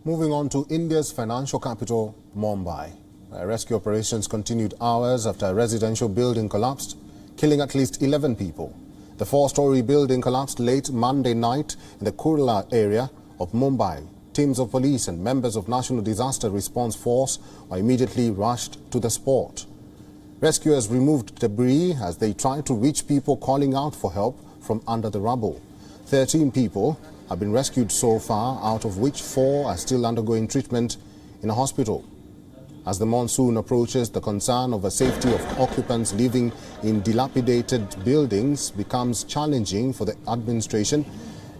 Moving on to India's financial capital, Mumbai. Rescue operations continued hours after a residential building collapsed, killing at least 11 people. The four-storey building collapsed late Monday night in the Kurla area of Mumbai. Teams of police and members of National Disaster Response Force were immediately rushed to the spot. Rescuers removed debris as they tried to reach people calling out for help from under the rubble. 13 people have been rescued so far, out of which 4 are still undergoing treatment in a hospital. As the monsoon approaches, the concern over safety of occupants living in dilapidated buildings becomes challenging for the administration.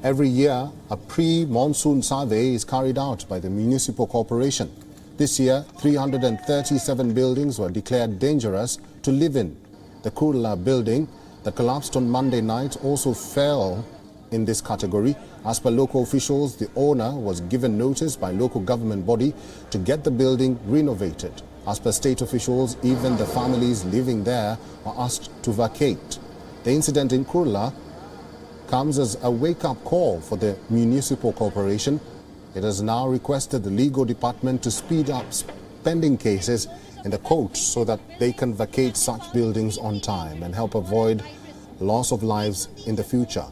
Every year, a pre-monsoon survey is carried out by the municipal corporation. This year, 337 buildings were declared dangerous to live in. The Kurla building that collapsed on Monday night also fell in this category. As per local officials, the owner was given notice by local government body to get the building renovated. As per state officials, even the families living there were asked to vacate. The incident in Kurla comes as a wake-up call for the municipal corporation. It has now requested the legal department to speed up pending cases in the courts so that they can vacate such buildings on time and help avoid loss of lives in the future.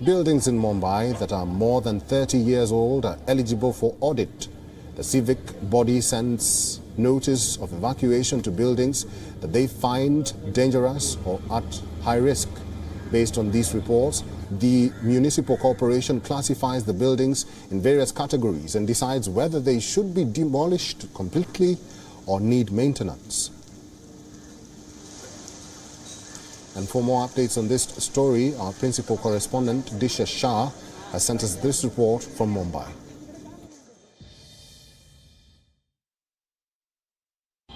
Buildings in Mumbai that are more than 30 years old are eligible for audit. The civic body sends notice of evacuation to buildings that they find dangerous or at high risk. Based on these reports, the municipal corporation classifies the buildings in various categories and decides whether they should be demolished completely or need maintenance. And for more updates on this story, our principal correspondent, Disha Shah, has sent us this report from Mumbai.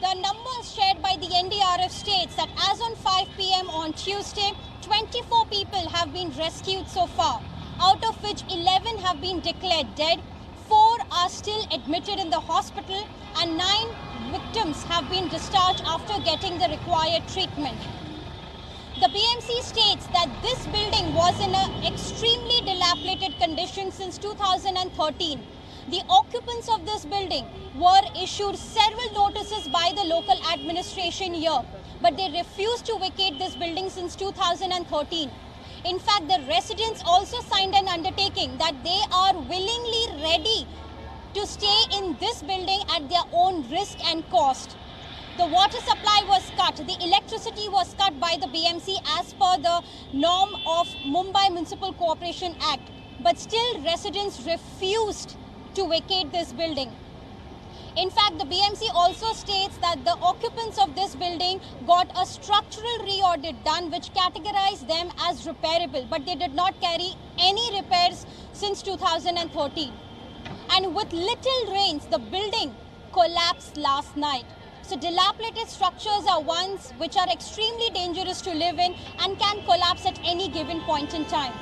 The numbers shared by the NDRF states that as on 5 p.m. on Tuesday, 24 people have been rescued so far, out of which 11 have been declared dead, 4 are still admitted in the hospital, and 9 victims have been discharged after getting the required treatment. The BMC states that this building was in an extremely dilapidated condition since 2013. The occupants of this building were issued several notices by the local administration here, but they refused to vacate this building since 2013. In fact, the residents also signed an undertaking that they are willingly ready to stay in this building at their own risk and cost. The water supply was cut, the electricity was cut by the BMC as per the norm of Mumbai Municipal Corporation Act, but still residents refused to vacate this building. In fact, the BMC also states that the occupants of this building got a structural re-audit done which categorized them as repairable, but they did not carry any repairs since 2013. And with little rains, the building collapsed last night. So dilapidated structures are ones which are extremely dangerous to live in and can collapse at any given point in time.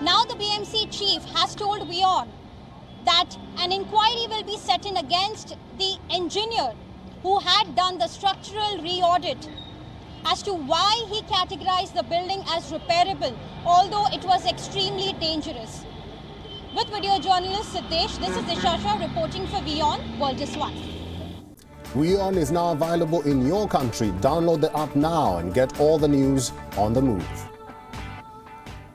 Now the BMC chief has told WION that an inquiry will be set in against the engineer who had done the structural re-audit as to why he categorized the building as repairable, although it was extremely dangerous. With video journalist Siddesh, this is Disha Shah reporting for WION World is One. WION is now available in your country. Download the app now and get all the news on the move.